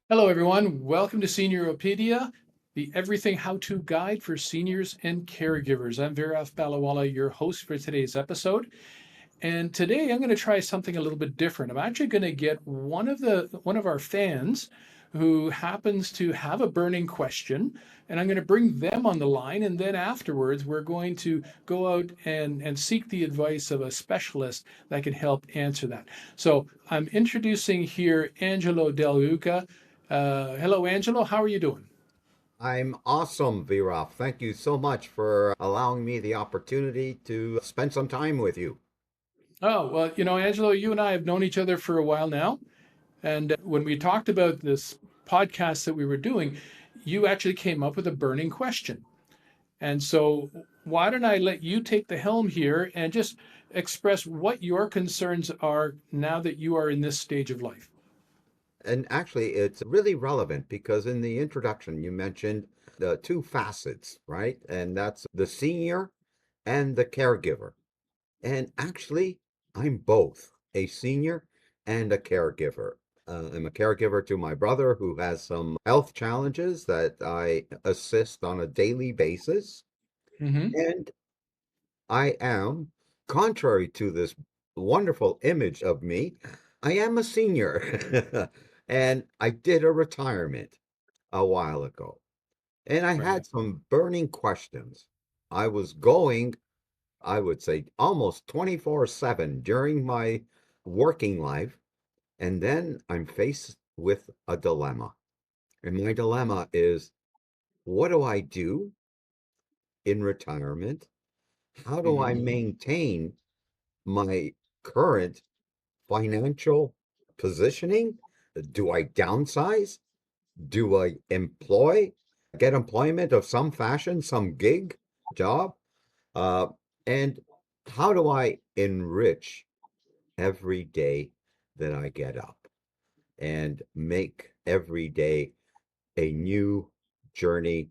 Hello, everyone. Welcome to SeniorOpedia, the everything how-to guide for seniors and caregivers. I'm Viraf Balawala, your host for today's episode. And today I'm going to try something a little bit different. I'm actually going to get one of our fans who happens to have a burning question, and I'm going to bring them on the line. And then afterwards, we're going to go out and seek the advice of a specialist that can help answer that. So I'm introducing here Angelo Del Luca. Hello, Angelo. How are you doing? I'm awesome, Viraf. Thank you so much for allowing me the opportunity to spend some time with you. Oh, well, Angelo, you and I have known each other for a while now. And when we talked about this podcast that we were doing, you actually came up with a burning question. And so, why don't I let you take the helm here and just express what your concerns are now that you are in this stage of life? And actually, it's really relevant because in the introduction, you mentioned the two facets, right? And that's the senior and the caregiver. And actually, I'm both a senior and a caregiver. I'm a caregiver to my brother who has some health challenges that I assist on a daily basis. Hmm. And I am, contrary to this wonderful image of me, I am a senior. And I did a retirement a while ago. And I Right. had some burning questions. I was going, I would say, almost 24/7 during my working life. And then I'm faced with a dilemma. And my dilemma is, what do I do in retirement? How do I Hmm. maintain my current financial positioning? Do I downsize? Do I get employment of some fashion, some gig job? Uh, and how do I enrich every day that I get up and make every day a new journey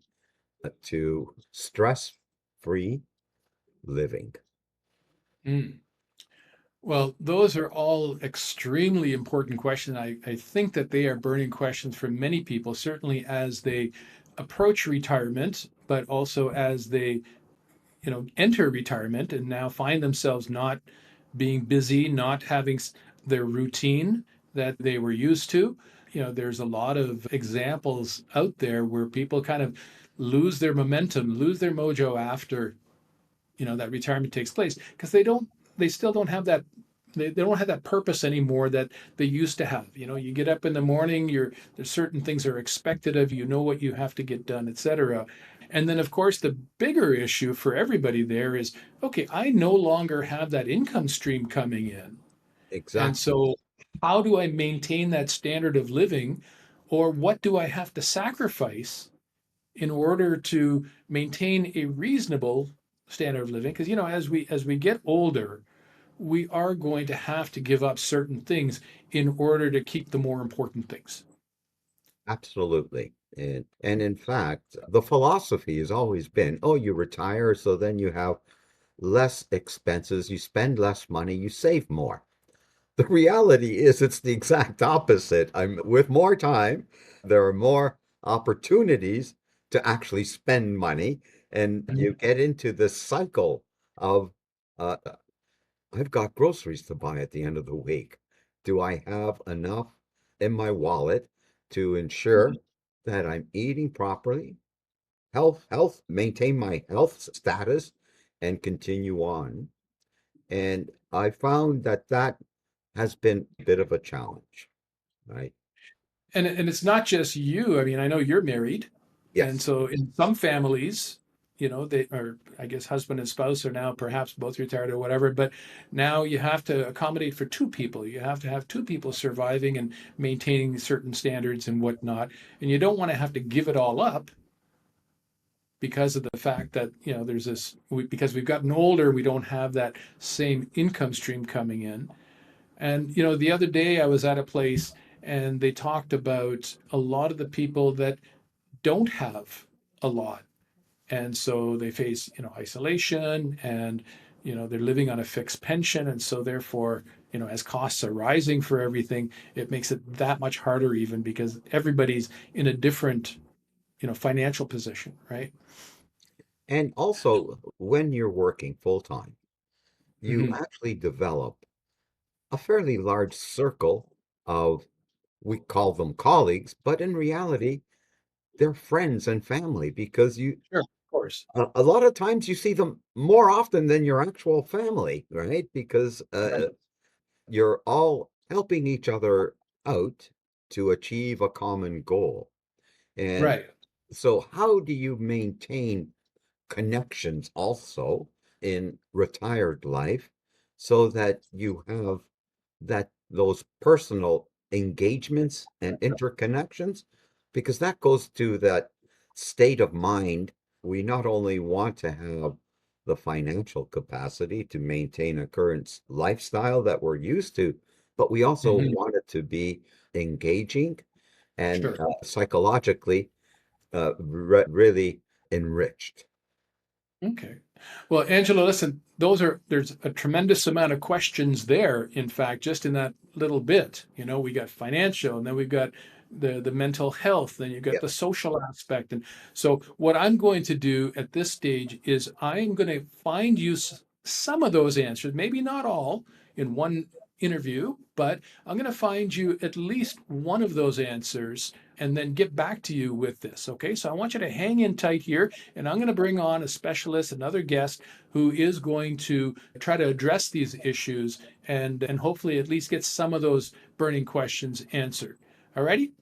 to stress-free living? Mm. Well, those are all extremely important questions. I think that they are burning questions for many people, certainly as they approach retirement, but also as they enter retirement and now find themselves not being busy, not having their routine that they were used to. There's a lot of examples out there where people kind of lose their momentum, lose their mojo after, that retirement takes place because they still don't have that they don't have that purpose anymore that they used to have. You get up in the morning, there's certain things are expected of you, what you have to get done, etc. And then of course the bigger issue for everybody there is, okay, I no longer have that income stream coming in. And Exactly. so how do I maintain that standard of living, or what do I have to sacrifice in order to maintain a reasonable standard of living? Because as we get older, we are going to have to give up certain things in order to keep the more important things. Absolutely. And in fact, the philosophy has always been, oh, you retire, so then you have less expenses, you spend less money, you save more. The reality is it's the exact opposite. I'm with more time, there are more opportunities to actually spend money, and you Mhm. get into this cycle of uh, I've got groceries to buy at the end of the week. Do I have enough in my wallet to ensure that I'm eating properly, maintain my health status, and continue on? And I found that that has been a bit of a challenge, right? And it's not just you. I mean, I know you're married, and Yes, so in some families, they are, I guess, husband and spouse are now perhaps both retired or whatever, but now you have to accommodate for two people. You have to have two people surviving and maintaining certain standards and whatnot, and you don't want to have to give it all up because of the fact that there's because we've gotten older, we don't have that same income stream coming in. And the other day I was at a place and they talked about a lot of the people that don't have a lot, and so they face isolation, and they're living on a fixed pension, and so therefore as costs are rising for everything, it makes it that much harder even because everybody's in a different, financial position, right? And also, when you're working full time, you Hmm. actually develop a fairly large circle of, we call them colleagues, but in reality, they're friends and family because Sure, of course. a lot of times you see them more often than your actual family, right? Because Right. you're all helping each other out to achieve a common goal. And Right. so, how do you maintain connections also in retired life so that you have those personal engagements and interconnections? Because that goes to that state of mind. We not only want to have the financial capacity to maintain a current lifestyle that we're used to, but we also Hmm. want it to be engaging and Sure. psychologically really enriched. Okay. Well, Angela, listen, there's a tremendous amount of questions there, in fact, just in that little bit. We got financial, and then we've got the mental health, then you've got Yeah. the social aspect. And so what I'm going to do at this stage is I'm going to find you some of those answers, maybe not all in one interview, but I'm going to find you at least one of those answers and then get back to you with this. Okay. So I want you to hang in tight here. And I'm going to bring on a specialist, another guest who is going to try to address these issues and hopefully at least get some of those burning questions answered. All righty?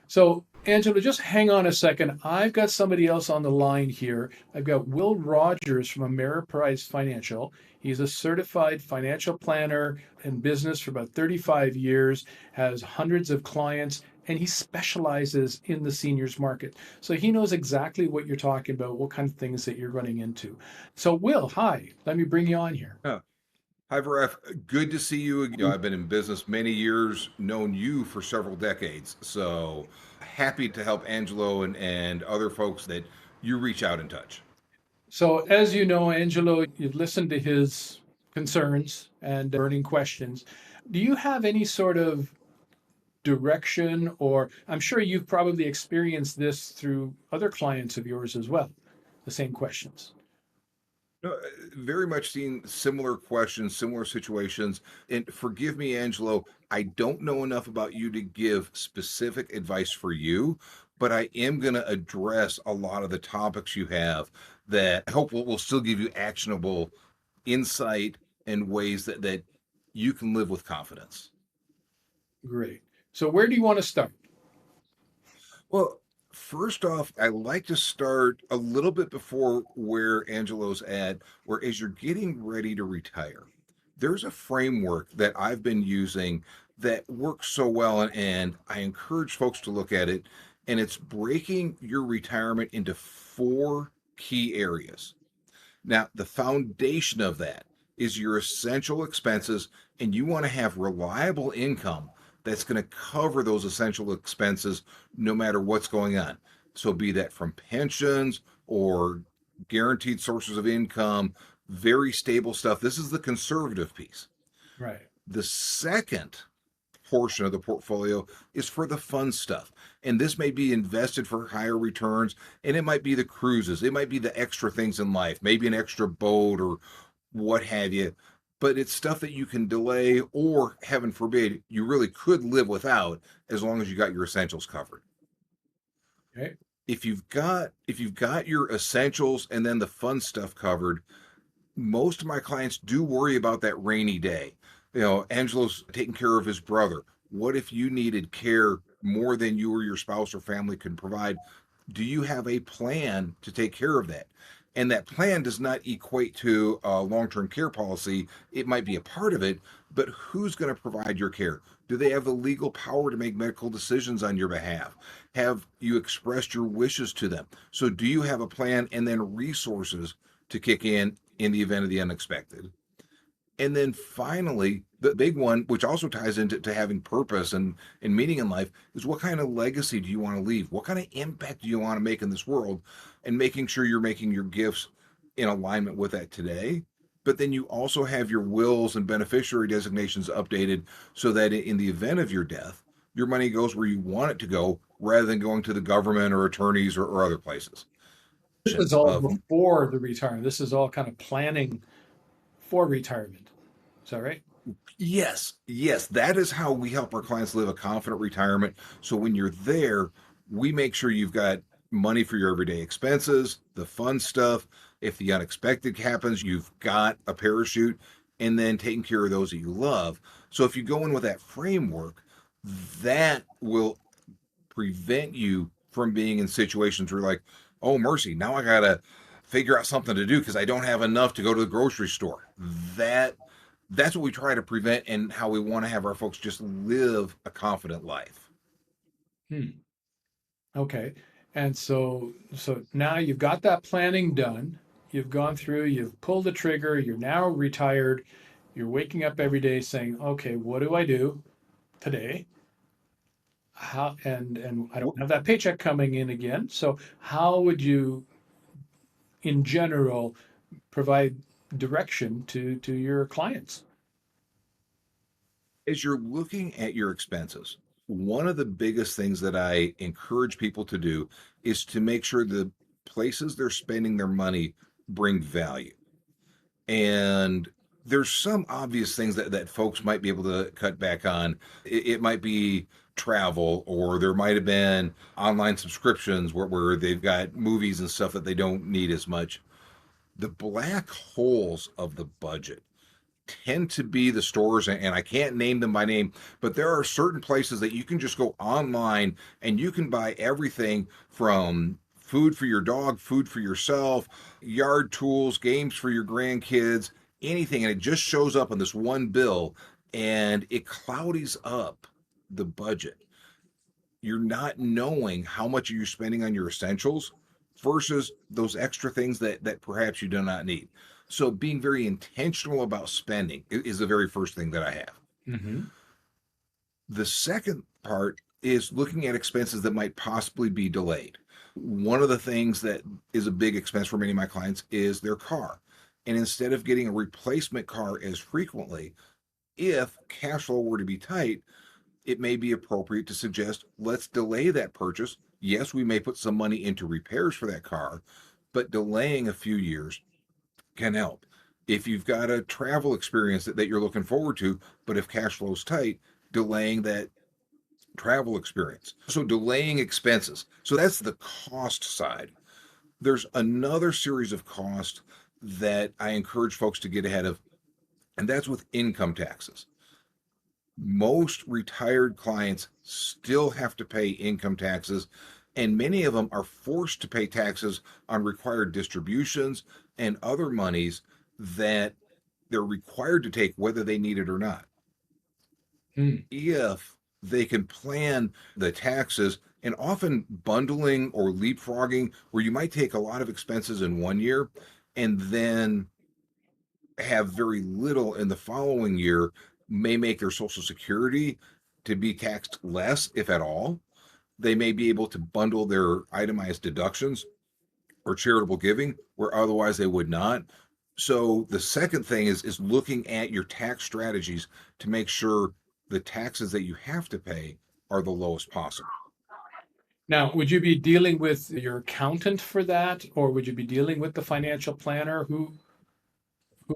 So, Angela, just hang on a second. I've got somebody else on the line here. I've got Will Rogers from Ameriprise Financial. He's a certified financial planner in business for about 35 years, has hundreds of clients, and he specializes in the seniors market. So he knows exactly what you're talking about, what kind of things that you're running into. So, Will, hi. Let me bring you on here. Yeah. Hi, Varef. Good to see you. I've been in business many years, known you for several decades. So happy to help Angelo and other folks that you reach out and touch. So, as you know, Angelo, you've listened to his concerns and burning questions. Do you have any sort of direction, or I'm sure you've probably experienced this through other clients of yours as well, the same questions? No, very much seen similar questions, similar situations. And forgive me, Angelo, I don't know enough about you to give specific advice for you, but I am going to address a lot of the topics you have that I hope will still give you actionable insight and ways that you can live with confidence. Great. So, where do you want to start? Well, first off, I like to start a little bit before where Angelo's at, where as you're getting ready to retire, there's a framework that I've been using that works so well, and I encourage folks to look at it. And it's breaking your retirement into four key areas. Now, the foundation of that is your essential expenses, and you want to have reliable income that's going to cover those essential expenses no matter what's going on. So, be that from pensions or guaranteed sources of income, very stable stuff. This is the conservative piece. Right. The second portion of the portfolio is for the fun stuff. And this may be invested for higher returns, and it might be the cruises, it might be the extra things in life, maybe an extra boat or what have you. But it's stuff that you can delay, or heaven forbid, you really could live without as long as you got your essentials covered. Okay. If you've got your essentials and then the fun stuff covered, most of my clients do worry about that rainy day. Angelo's taking care of his brother. What if you needed care more than you or your spouse or family can provide? Do you have a plan to take care of that? And that plan does not equate to a long term care policy. It might be a part of it, but who's going to provide your care? Do they have the legal power to make medical decisions on your behalf? Have you expressed your wishes to them? So, do you have a plan and then resources to kick in the event of the unexpected? And then finally, the big one, which also ties into having purpose and meaning in life, is what kind of legacy do you want to leave? What kind of impact do you want to make in this world? And making sure you're making your gifts in alignment with that today. but then you also have your wills and beneficiary designations updated so that in the event of your death, your money goes where you want it to go rather than going to the government or attorneys or other places. This is all Of before the retirement. This is all kind of planning for retirement. Is that right? Yes, yes, that is how we help our clients live a confident retirement. So when you're there, we make sure you've got money for your everyday expenses, the fun stuff. If the unexpected happens, you've got a parachute, and then taking care of those that you love. So if you go in with that framework, that will prevent you from being in situations where you're like, oh, mercy, now I got to figure out something to do because I don't have enough to go to the grocery store. That that's what we try to prevent and how we want to have our folks just live a confident life. Hmm. Okay. And so now you've got that planning done. You've gone through, you've pulled the trigger, you're now retired. You're waking up every day saying, okay, what do I do today? How and I don't have that paycheck coming in again. So how would you, in general, provide direction to your clients? As you're looking at your expenses, one of the biggest things that I encourage people to do is to make sure the places they're spending their money bring value. And there's some obvious things that folks might be able to cut back on. It might be travel, or there might have been online subscriptions where they've got movies and stuff that they don't need as much. The black holes of the budget tend to be the stores, and I can't name them by name, but there are certain places that you can just go online and you can buy everything from food for your dog, food for yourself, yard tools, games for your grandkids, anything, and it just shows up on this one bill, and it cloudies up the budget. You're not knowing how much you're spending on your essentials versus those extra things that perhaps you do not need. So being very intentional about spending is the very first thing that I have. Hmm. The second part is looking at expenses that might possibly be delayed. One of the things that is a big expense for many of my clients is their car. And instead of getting a replacement car as frequently, if cash flow were to be tight, it may be appropriate to suggest let's delay that purchase. Yes, we may put some money into repairs for that car, but delaying a few years can help. If you've got a travel experience that you're looking forward to, but if cash flow's tight, delaying that travel experience. So delaying expenses. So that's the cost side. There's another series of costs that I encourage folks to get ahead of, and that's with income taxes. Most retired clients still have to pay income taxes, and many of them are forced to pay taxes on required distributions and other monies that they're required to take whether they need it or not. Hmm. If they can plan the taxes, and often bundling or leapfrogging, where you might take a lot of expenses in one year and then have very little in the following year, may make their Social Security to be taxed less, if at all. They may be able to bundle their itemized deductions or charitable giving where otherwise they would not. So the second thing is looking at your tax strategies to make sure the taxes that you have to pay are the lowest possible. Now, would you be dealing with your accountant for that, or would you be dealing with the financial planner? Who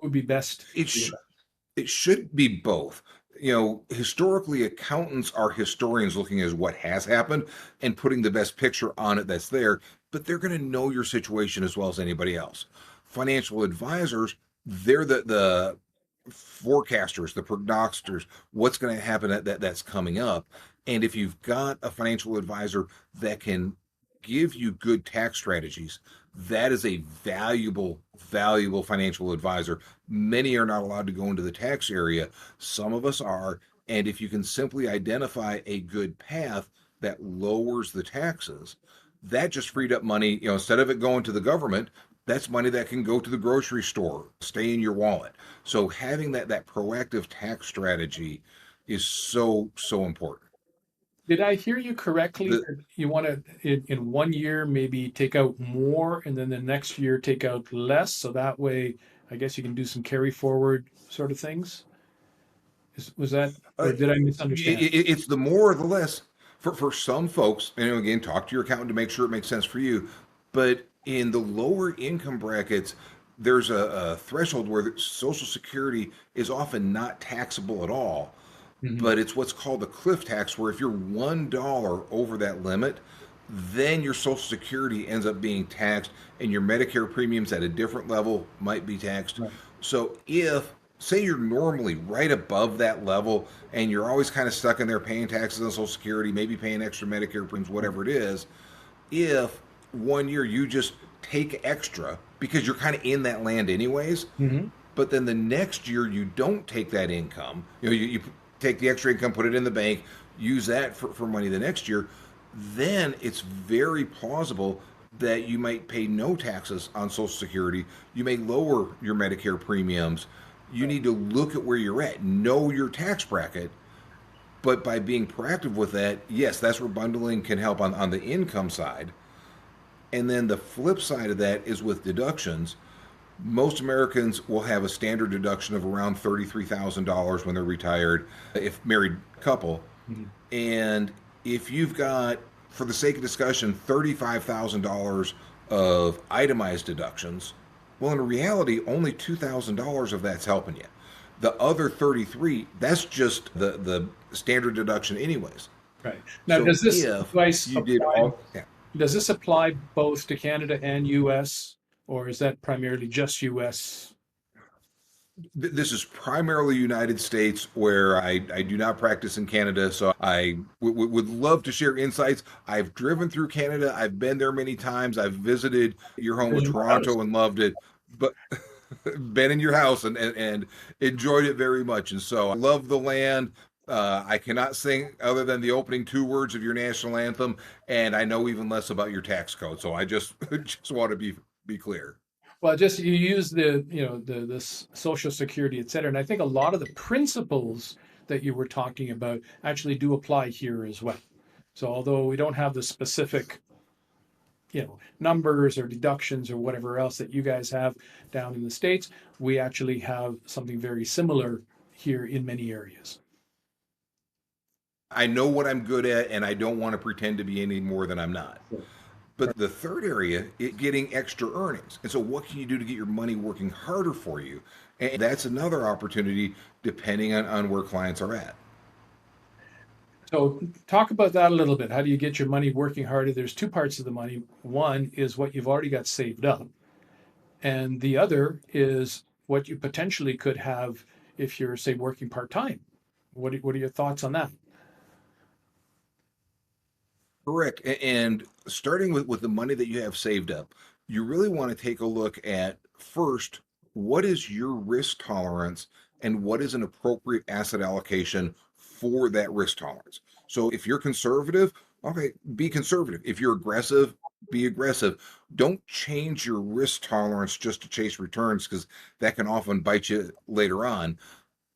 would be best It for you? sh- it should be both. Historically, accountants are historians looking at what has happened and putting the best picture on it that's there, but they're going to know your situation as well as anybody else. Financial advisors, they're the forecasters, the prognosticators, what's going to happen that's coming up. And if you've got a financial advisor that can give you good tax strategies, that is a valuable financial advisor. Many are not allowed to go into the tax area. Some of us are. And if you can simply identify a good path that lowers the taxes, that just freed up money. Instead of it going to the government, that's money that can go to the grocery store, stay in your wallet. So having that proactive tax strategy is so important. Did I hear you correctly The that you want to, in one year, maybe take out more and then the next year take out less? So that way, I guess you can do some carry forward sort of things. Was that, Uh, or did I misunderstand? it's the more or the less for some folks. And again, talk to your accountant to make sure it makes sense for you. But in the lower income brackets, there's a threshold where the Social Security is often not taxable at all. Mhm. But it's what's called the cliff tax, where if you're $1 over that limit, then your Social Security ends up being taxed, and your Medicare premiums at a different level might be taxed. Right. So if say you're normally right above that level and you're always kind of stuck in there paying taxes on Social Security, maybe paying extra Medicare premiums, whatever it is, if one year you just take extra because you're kind of in that land anyways, Hmm. but then the next year you don't take that income, you take the extra income, put it in the bank, use that for money the next year, then it's very plausible that you might pay no taxes on Social Security. You may lower your Medicare premiums. You need to look at where you're at, know your tax bracket, but by being proactive with that, yes, that's where bundling can help on the income side. And then the flip side of that is with deductions. Most Americans will have a standard deduction of around $33,000 when they're retired, if married couple. Mhm. And if you've got, for the sake of discussion, $35,000 of itemized deductions, well, in reality, only $2,000 of that's helping you. The other 33, that's just the standard deduction anyways. Right. Now, So does this if advice you did apply? all, yeah, Does this apply both to Canada and US, or is that primarily just US? this is primarily United States, where I do not practice in Canada, so I would love to share insights. I've driven through Canada. I've been there many times. I've visited your home of In your house? Toronto and loved it, but been in your house and enjoyed it very much. And so I love the land. I cannot sing other than the opening two words of your national anthem, and I know even less about your tax code. So I just just want to be clear. Well, just you use the Social Security, et cetera, and I think a lot of the principles that you were talking about actually do apply here as well. So although we don't have the specific, numbers or deductions or whatever else that you guys have down in the States, we actually have something very similar here in many areas. I know what I'm good at, and I don't want to pretend to be any more than I'm not. Sure. But the third area is getting extra earnings. And so, what can you do to get your money working harder for you? And that's another opportunity depending on where clients are at. So talk about that a little bit. How do you get your money working harder? There's two parts of the money. One is what you've already got saved up, and the other is what you potentially could have if you're, say, working part-time. What are your thoughts on that? Correct. And starting with the money that you have saved up, you really want to take a look at first, what is your risk tolerance and what is an appropriate asset allocation for that risk tolerance. So if you're conservative, okay, be conservative. If you're aggressive, be aggressive. Don't change your risk tolerance just to chase returns, because that can often bite you later on.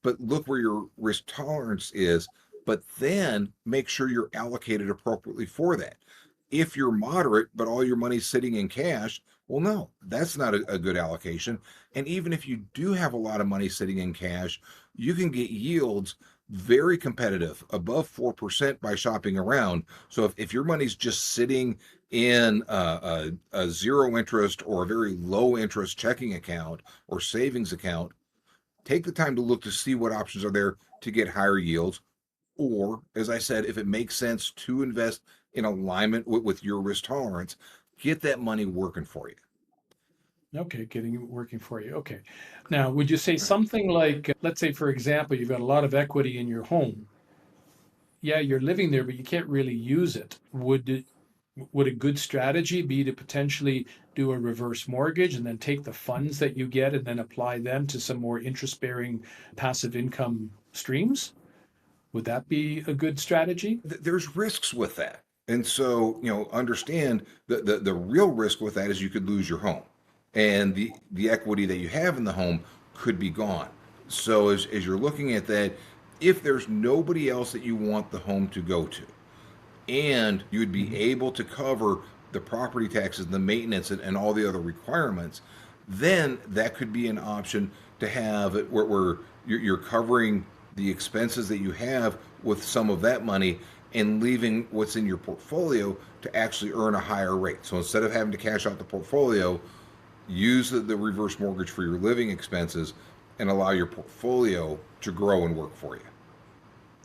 But look where your risk tolerance is, but then make sure you're allocated appropriately for that. If you're moderate, but all your money's sitting in cash, well, no, that's not a good allocation. And even if you do have a lot of money sitting in cash, you can get yields very competitive, above 4% by shopping around. So if your money's just sitting in a zero interest or a very low interest checking account or savings account, take the time to look to see what options are there to get higher yields. Or, as I said, if it makes sense to invest in alignment with your risk tolerance, get that money working for you. Okay, getting it working for you. Okay. Now, would you say Right. something like, let's say, for example, you've got a lot of equity in your home. Yeah, you're living there, but you can't really use it. Would a good strategy be to potentially do a reverse mortgage and then take the funds that you get and then apply them to some more interest-bearing passive income streams? Would that be a good strategy? There's risks with that. And so, understand that the real risk with that is you could lose your home. And the equity that you have in the home could be gone. So as you're looking at that, if there's nobody else that you want the home to go to, and you'd be Mhm. able to cover the property taxes, the maintenance, and all the other requirements, then that could be an option to have it where you're covering the expenses that you have with some of that money and leaving what's in your portfolio to actually earn a higher rate. So instead of having to cash out the portfolio, use the reverse mortgage for your living expenses and allow your portfolio to grow and work for you.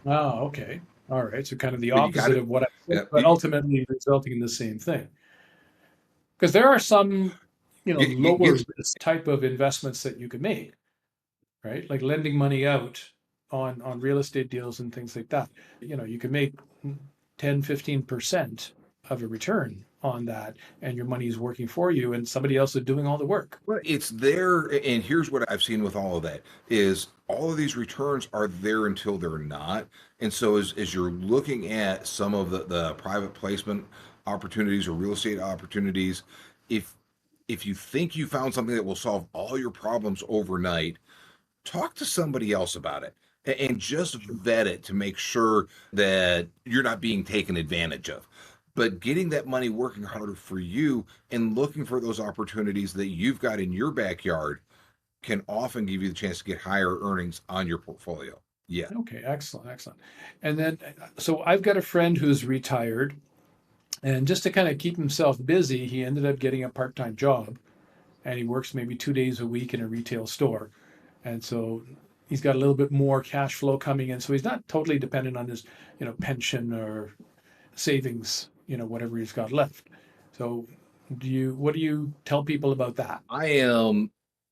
Oh, okay. All right. So kind of the But you got opposite it. of what I said, Yeah, but ultimately resulting in the same thing. Because there are some, lower get risk type of investments that you can make, right? Like lending money out on real estate deals and things like that. You can make 10, 15% of a return on that, and your money is working for you, and somebody else is doing all the work. well, it's there, and here's what I've seen with all of that is all of these returns are there until they're not. And so as you're looking at some of the private placement opportunities or real estate opportunities, if if you think you found something that will solve all your problems overnight, talk to somebody else about it and just vet it to make sure that you're not being taken advantage of. But getting that money working harder for you and looking for those opportunities that you've got in your backyard can often give you the chance to get higher earnings on your portfolio. Yeah. Okay, excellent, excellent. And then, so I've got a friend who's retired, and just to kind of keep himself busy, he ended up getting a part-time job, and he works maybe 2 days a week in a retail store. And so he's got a little bit more cash flow coming in. So he's not totally dependent on his, pension or savings, whatever he's got left. So what do you tell people about that? I am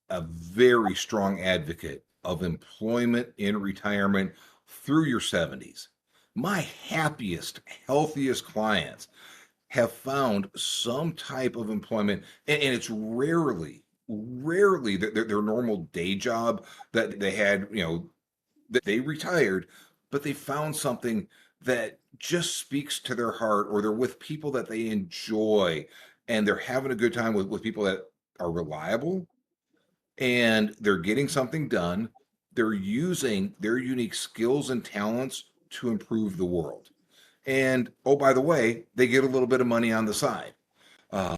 a very strong advocate of employment in retirement through your 70s. My happiest, healthiest clients have found some type of employment, and it's rarely their normal day job that they had, that they retired, but they found something that just speaks to their heart, or they're with people that they enjoy, and they're having a good time with people that are reliable, and they're getting something done. They're using their unique skills and talents to improve the world. And oh, by the way, they get a little bit of money on the side. Uh,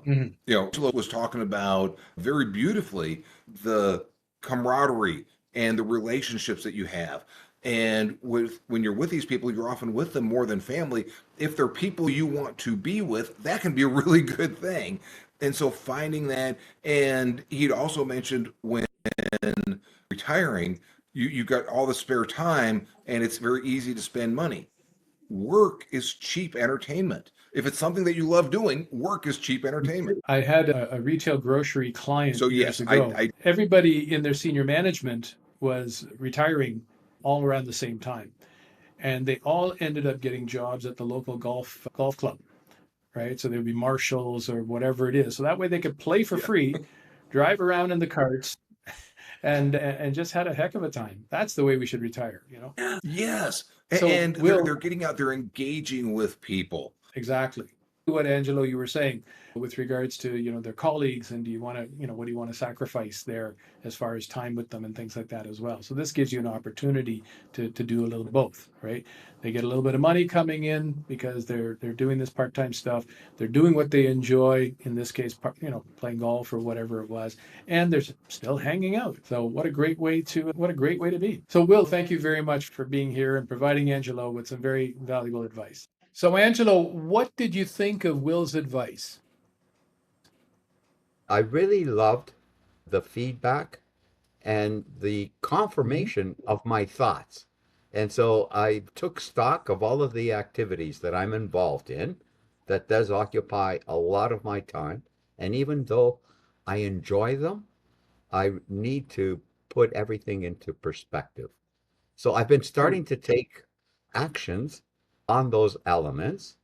Mhm. Angela was talking about very beautifully the camaraderie and the relationships that you have. And when you're with these people, you're often with them more than family. If they're people you want to be with, that can be a really good thing. And so finding that, and he'd also mentioned when retiring, you got all the spare time and it's very easy to spend money. Work is cheap entertainment. If it's something that you love doing, work is cheap entertainment. I had a retail grocery client So years yes, ago. I Everybody in their senior management was retiring all around the same time, and they all ended up getting jobs at the local golf club, right? So there'd be marshals or whatever it is. So that way they could play for yeah. free, drive around in the carts, and just had a heck of a time. That's the way we should retire. Yes. So And they're Will, getting out there engaging with people. exactly what Angelo you were saying with regards to their colleagues, and do you want to what do you want to sacrifice there as far as time with them and things like that as well. So this gives you an opportunity to do a little both, right? They get a little bit of money coming in because they're doing this part-time stuff, they're doing what they enjoy, in this case playing golf or whatever it was, and they're still hanging out. So what a great way to be. So Will, thank you very much for being here and providing Angelo with some very valuable advice. So, Angelo, what did you think of Will's advice? I really loved the feedback and the Mhm. confirmation of my thoughts. And so I took stock of all of the activities that I'm involved in that does occupy a lot of my time. And even though I enjoy them, I need to put everything into perspective. So I've been True. starting to take actions on those elements,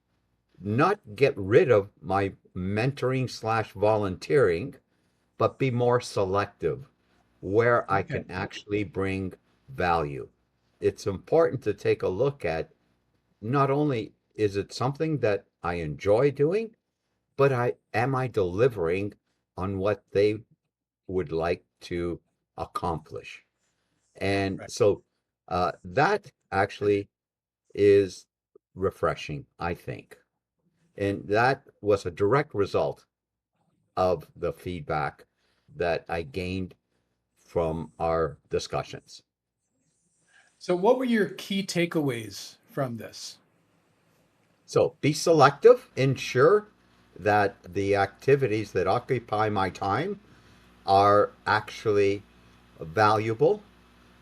not get rid of my mentoring slash volunteering, but be more selective where I Okay. can actually bring value. It's important to take a look at not only is it something that I enjoy doing, but I delivering on what they would like to accomplish. And Right. so that actually is refreshing, I think. And that was a direct result of the feedback that I gained from our discussions. So, what were your key takeaways from this? So be selective, ensure that the activities that occupy my time are actually valuable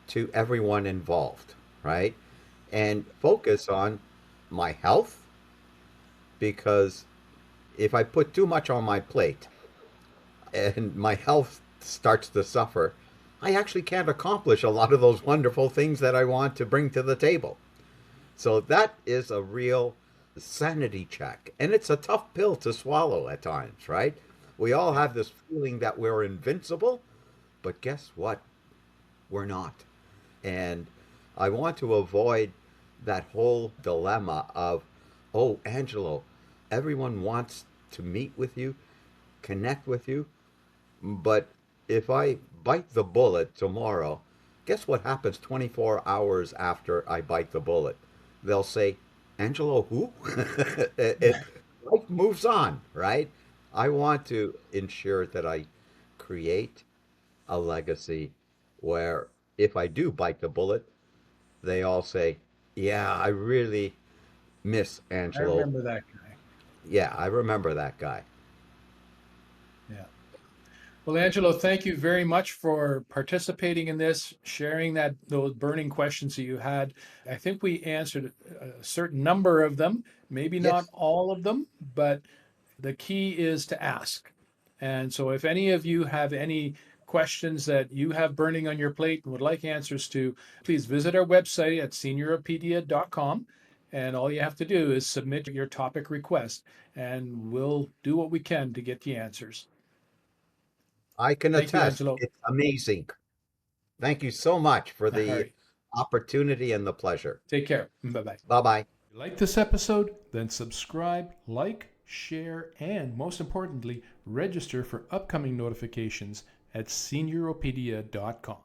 to everyone involved, right? And focus on my health, because if I put too much on my plate and my health starts to suffer, I actually can't accomplish a lot of those wonderful things that I want to bring to the table. So that is a real sanity check. And it's a tough pill to swallow at times, right? We all Yeah. have this feeling that we're invincible, but guess what? We're not. And I want to avoid that whole dilemma of, oh, Angelo, everyone wants to meet with you, connect with you, but if I bite the bullet tomorrow, guess what happens 24 hours after I bite the bullet? They'll say, Angelo, who? Life moves on, right? I want to ensure that I create a legacy where if I do bite the bullet, they all say, yeah, I really miss I Angelo. remember that guy. Yeah, I remember that guy. Yeah. Well, Angelo, thank you very much for participating in this, sharing those burning questions that you had. I think we answered a certain number of them, maybe not Yes, all of them, but the key is to ask. And so if any of you have any questions that you have burning on your plate and would like answers to, please visit our website at SeniorOpedia.com. And all you have to do is submit your topic request, and we'll do what we can to get the answers. I can Thank you, attest. Angelo. It's amazing. Thank you so much for All the right. opportunity and the pleasure. Take care. Bye bye. Bye bye. If you like this episode, then subscribe, like, share, and most importantly, register for upcoming notifications at SeniorOpedia.com.